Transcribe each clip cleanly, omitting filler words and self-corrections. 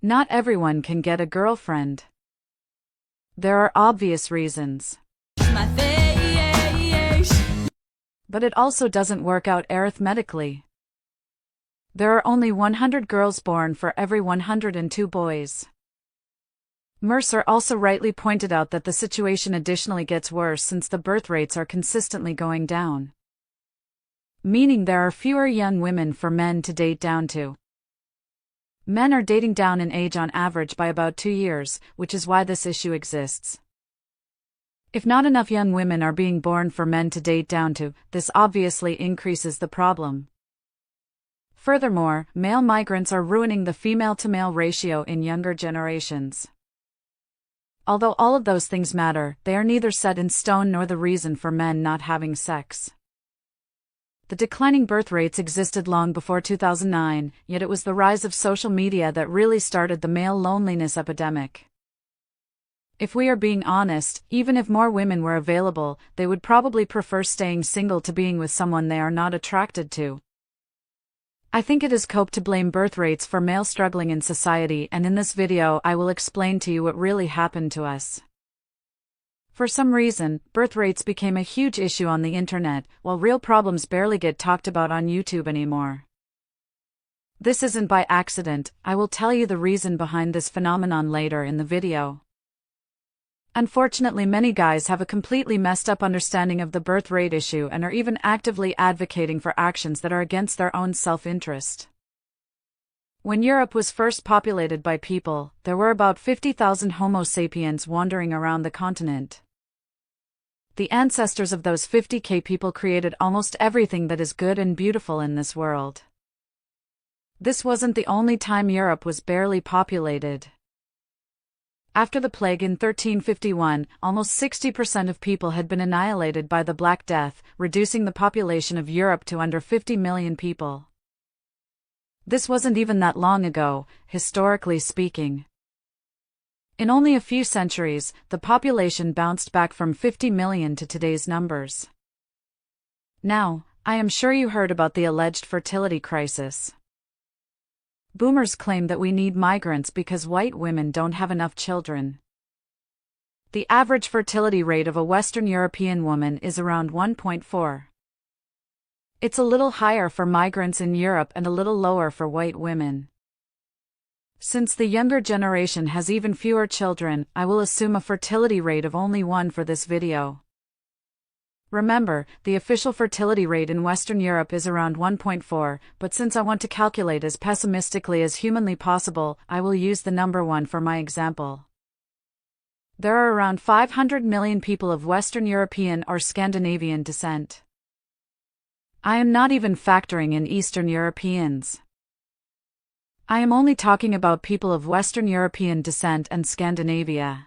Not everyone can get a girlfriend. There are obvious reasons. But it also doesn't work out arithmetically. There are only 100 girls born for every 102 boys. Mercer also rightly pointed out that the situation additionally gets worse since the birth rates are consistently going down. Meaning there are fewer young women for men to date down to. Men are dating down in age on average by about 2 years, which is why this issue exists. If not enough young women are being born for men to date down to, this obviously increases the problem. Furthermore, male migrants are ruining the female-to-male ratio in younger generations. Although all of those things matter, they are neither set in stone nor the reason for men not having sex. The declining birth rates existed long before 2009, yet it was the rise of social media that really started the male loneliness epidemic. If we are being honest, even if more women were available, they would probably prefer staying single to being with someone they are not attracted to. I think it is cope to blame birth rates for male struggling in society, and in this video I will explain to you what really happened to us. For some reason, birth rates became a huge issue on the internet, while real problems barely get talked about on YouTube anymore. This isn't by accident. I will tell you the reason behind this phenomenon later in the video. Unfortunately, many guys have a completely messed up understanding of the birth rate issue and are even actively advocating for actions that are against their own self-interest. When Europe was first populated by people, there were about 50,000 Homo sapiens wandering around the continent. The ancestors of those 50,000 people created almost everything that is good and beautiful in this world. This wasn't the only time Europe was barely populated. After the plague in 1351, almost 60% of people had been annihilated by the Black Death, reducing the population of Europe to under 50 million people. This wasn't even that long ago, historically speaking. In only a few centuries, the population bounced back from 50 million to today's numbers. Now, I am sure you heard about the alleged fertility crisis. Boomers claim that we need migrants because white women don't have enough children. The average fertility rate of a Western European woman is around 1.4. It's a little higher for migrants in Europe and a little lower for white women. Since the younger generation has even fewer children, I will assume a fertility rate of only 1 for this video. Remember, the official fertility rate in Western Europe is around 1.4, but since I want to calculate as pessimistically as humanly possible, I will use the number 1 for my example. There are around 500 million people of Western European or Scandinavian descent. I am not even factoring in Eastern Europeans. I am only talking about people of Western European descent and Scandinavia.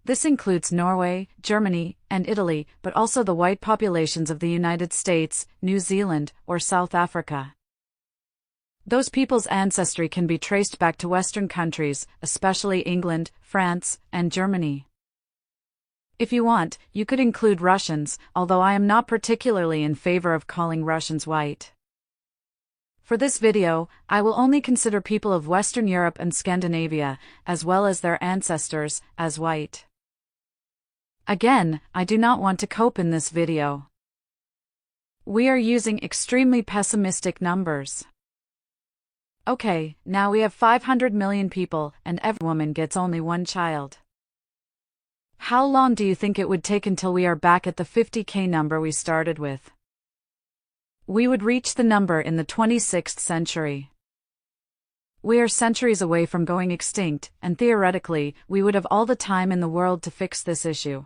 This includes Norway, Germany, and Italy, but also the white populations of the United States, New Zealand, or South Africa. Those people's ancestry can be traced back to Western countries, especially England, France, and Germany. If you want, you could include Russians, although I am not particularly in favor of calling Russians white. For this video, I will only consider people of Western Europe and Scandinavia, as well as their ancestors, as white. Again, I do not want to cope in this video. We are using extremely pessimistic numbers. Okay, now we have 500 million people, and every woman gets only 1 child. How long do you think it would take until we are back at the 50,000 number we started with? We would reach the number in the 26th century. We are centuries away from going extinct, and theoretically, we would have all the time in the world to fix this issue.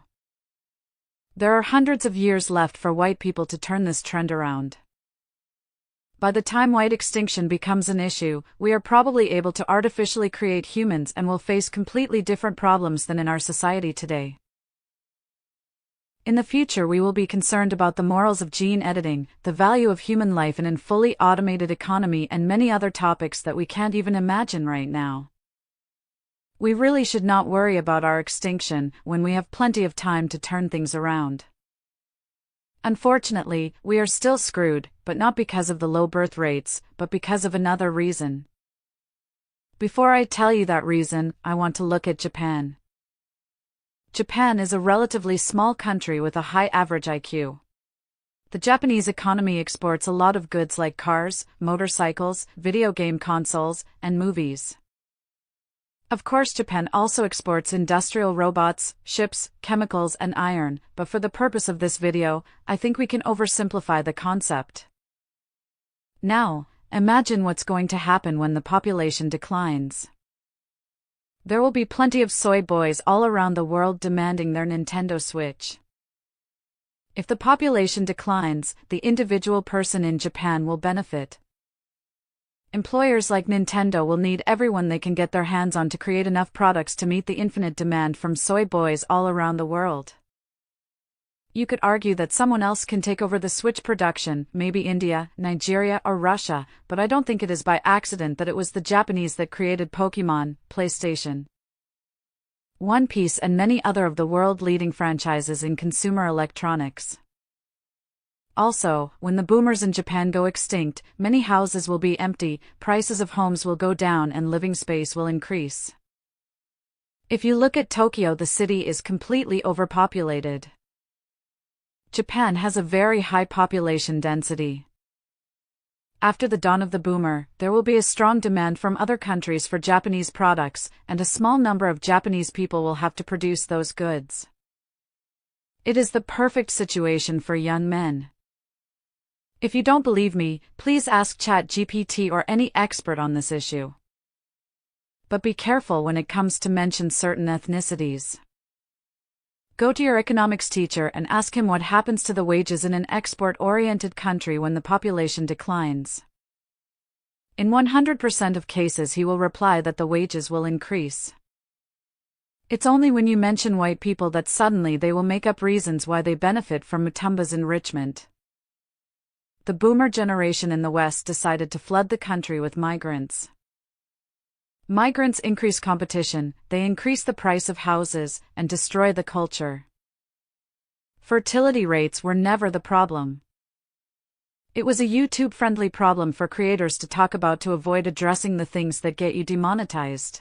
There are hundreds of years left for white people to turn this trend around. By the time white extinction becomes an issue, we are probably able to artificially create humans and will face completely different problems than in our society today. In the future, we will be concerned about the morals of gene editing, the value of human life in a fully automated economy, and many other topics that we can't even imagine right now. We really should not worry about our extinction when we have plenty of time to turn things around. Unfortunately, we are still screwed, but not because of the low birth rates, but because of another reason. Before I tell you that reason, I want to look at Japan. Japan is a relatively small country with a high average IQ. The Japanese economy exports a lot of goods like cars, motorcycles, video game consoles, and movies. Of course, Japan also exports industrial robots, ships, chemicals, and iron, but for the purpose of this video, I think we can oversimplify the concept. Now, imagine what's going to happen when the population declines. There will be plenty of soy boys all around the world demanding their Nintendo Switch. If the population declines, the individual person in Japan will benefit. Employers like Nintendo will need everyone they can get their hands on to create enough products to meet the infinite demand from soy boys all around the world. You could argue that someone else can take over the Switch production, maybe India, Nigeria, or Russia, but I don't think it is by accident that it was the Japanese that created Pokémon, PlayStation, One Piece, and many other of the world-leading franchises in consumer electronics. Also, when the boomers in Japan go extinct, many houses will be empty, prices of homes will go down, and living space will increase. If you look at Tokyo, the city is completely overpopulated. Japan has a very high population density. After the dawn of the boomer, there will be a strong demand from other countries for Japanese products, and a small number of Japanese people will have to produce those goods. It is the perfect situation for young men. If you don't believe me, please ask ChatGPT or any expert on this issue. But be careful when it comes to mention certain ethnicities. Go to your economics teacher and ask him what happens to the wages in an export-oriented country when the population declines. In 100% of cases he will reply that the wages will increase. It's only when you mention white people that suddenly they will make up reasons why they benefit from Mutumba's enrichment. The boomer generation in the West decided to flood the country with migrants. Migrants increase competition, they increase the price of houses, and destroy the culture. Fertility rates were never the problem. It was a YouTube-friendly problem for creators to talk about to avoid addressing the things that get you demonetized.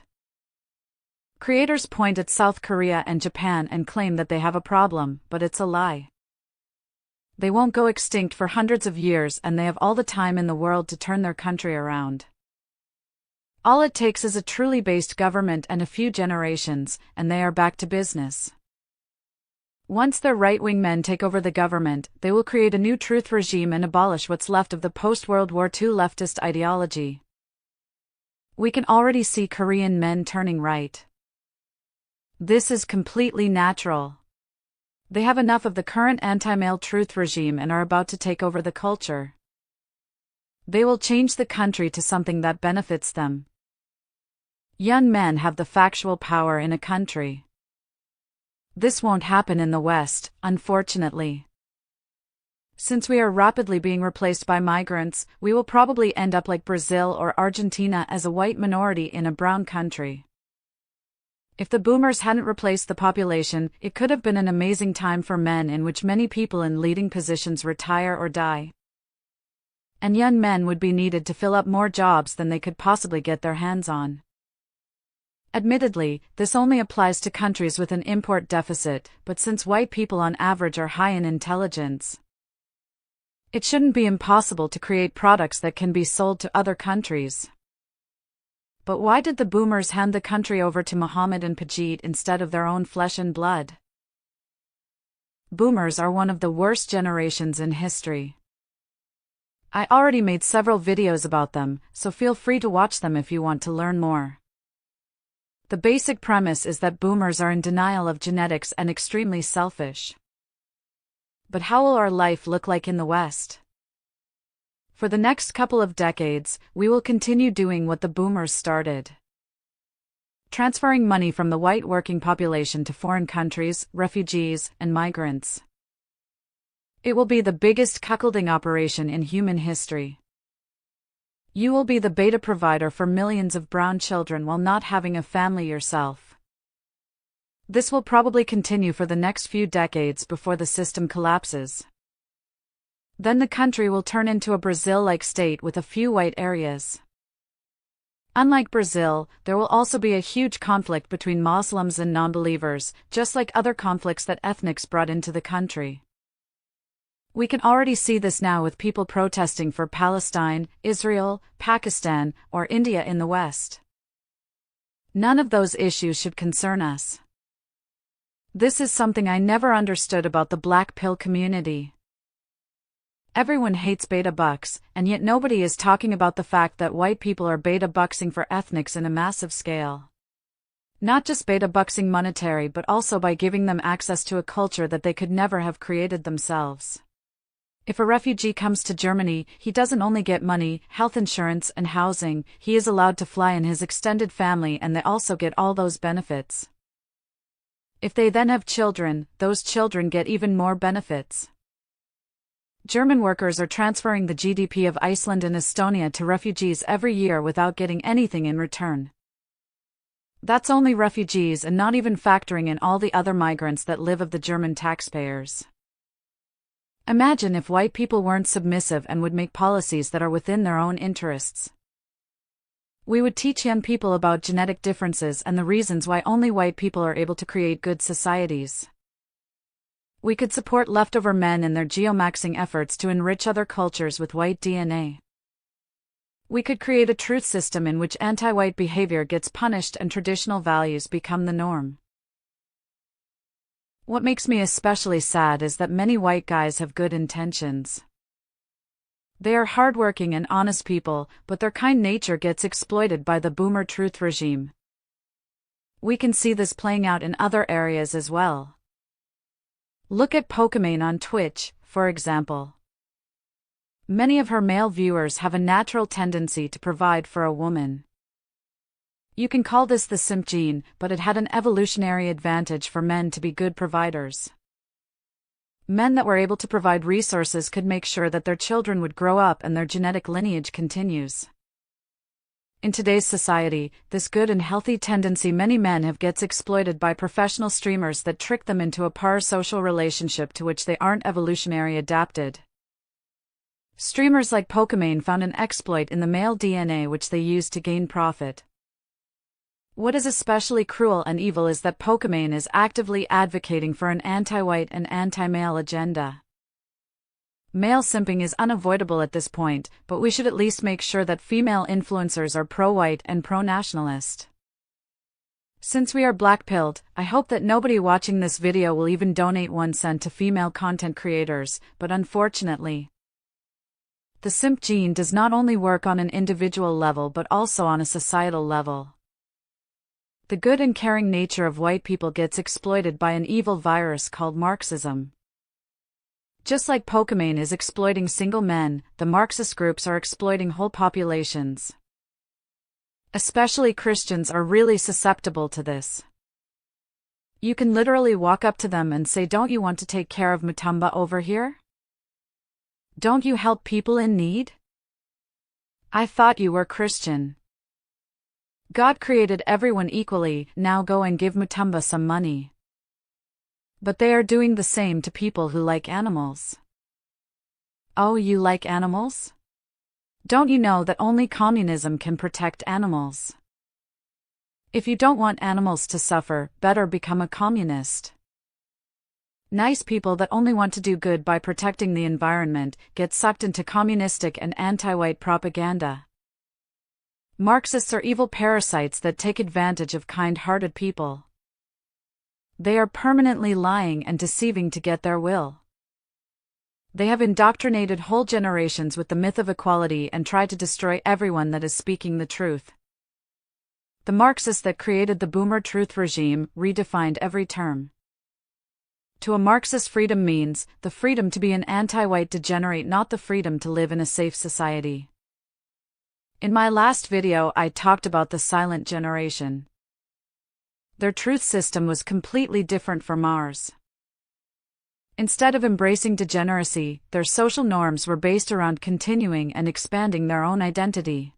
Creators point at South Korea and Japan and claim that they have a problem, but it's a lie. They won't go extinct for hundreds of years, and they have all the time in the world to turn their country around. All it takes is a truly based government and a few generations, and they are back to business. Once their right-wing men take over the government, they will create a new truth regime and abolish what's left of the post-World War II leftist ideology. We can already see Korean men turning right. This is completely natural. They have enough of the current anti-male truth regime and are about to take over the culture. They will change the country to something that benefits them. Young men have the factual power in a country. This won't happen in the West, unfortunately. Since we are rapidly being replaced by migrants, we will probably end up like Brazil or Argentina as a white minority in a brown country. If the boomers hadn't replaced the population, it could have been an amazing time for men in which many people in leading positions retire or die. And young men would be needed to fill up more jobs than they could possibly get their hands on. Admittedly, this only applies to countries with an import deficit, but since white people on average are high in intelligence, it shouldn't be impossible to create products that can be sold to other countries. But why did the boomers hand the country over to Muhammad and Pajit instead of their own flesh and blood? Boomers are one of the worst generations in history. I already made several videos about them, so feel free to watch them if you want to learn more. The basic premise is that boomers are in denial of genetics and extremely selfish. But how will our life look like in the West? For the next couple of decades, we will continue doing what the boomers started. Transferring money from the white working population to foreign countries, refugees, and migrants. It will be the biggest cuckolding operation in human history. You will be the beta provider for millions of brown children while not having a family yourself. This will probably continue for the next few decades before the system collapses. Then the country will turn into a Brazil-like state with a few white areas. Unlike Brazil, there will also be a huge conflict between Muslims and non-believers, just like other conflicts that ethnics brought into the country. We can already see this now with people protesting for Palestine, Israel, Pakistan, or India in the West. None of those issues should concern us. This is something I never understood about the black pill community. Everyone hates beta bucks, and yet nobody is talking about the fact that white people are beta bucksing for ethnics in a massive scale. Not just beta bucksing monetary, but also by giving them access to a culture that they could never have created themselves. If a refugee comes to Germany, he doesn't only get money, health insurance, and housing, he is allowed to fly in his extended family, and they also get all those benefits. If they then have children, those children get even more benefits. German workers are transferring the GDP of Iceland and Estonia to refugees every year without getting anything in return. That's only refugees and not even factoring in all the other migrants that live of the German taxpayers. Imagine if white people weren't submissive and would make policies that are within their own interests. We would teach young people about genetic differences and the reasons why only white people are able to create good societies. We could support leftover men in their geomaxing efforts to enrich other cultures with white DNA. We could create a truth system in which anti-white behavior gets punished and traditional values become the norm. What makes me especially sad is that many white guys have good intentions. They are hardworking and honest people, but their kind nature gets exploited by the boomer truth regime. We can see this playing out in other areas as well. Look at Pokimane on Twitch, for example. Many of her male viewers have a natural tendency to provide for a woman. You can call this the simp gene, but it had an evolutionary advantage for men to be good providers. Men that were able to provide resources could make sure that their children would grow up and their genetic lineage continues. In today's society, this good and healthy tendency many men have gets exploited by professional streamers that trick them into a parasocial relationship to which they aren't evolutionary adapted. Streamers like Pokimane found an exploit in the male DNA which they used to gain profit. What is especially cruel and evil is that Pokimane is actively advocating for an anti-white and anti-male agenda. Male simping is unavoidable at this point, but we should at least make sure that female influencers are pro-white and pro-nationalist. Since we are black-pilled, I hope that nobody watching this video will even donate 1 cent to female content creators, but unfortunately, the simp gene does not only work on an individual level but also on a societal level. The good and caring nature of white people gets exploited by an evil virus called Marxism. Just like Pokimane is exploiting single men, the Marxist groups are exploiting whole populations. Especially Christians are really susceptible to this. You can literally walk up to them and say, "Don't you want to take care of Matumba over here? Don't you help people in need? I thought you were Christian. God created everyone equally, now go and give Matumba some money." But they are doing the same to people who like animals. Oh, you like animals? Don't you know that only communism can protect animals? If you don't want animals to suffer, better become a communist. Nice people that only want to do good by protecting the environment get sucked into communistic and anti-white propaganda. Marxists are evil parasites that take advantage of kind-hearted people. They are permanently lying and deceiving to get their will. They have indoctrinated whole generations with the myth of equality and try to destroy everyone that is speaking the truth. The Marxists that created the boomer truth regime redefined every term. To a Marxist, freedom means the freedom to be an anti-white degenerate, not the freedom to live in a safe society. In my last video, I talked about the silent generation. Their truth system was completely different from ours. Instead of embracing degeneracy, their social norms were based around continuing and expanding their own identity.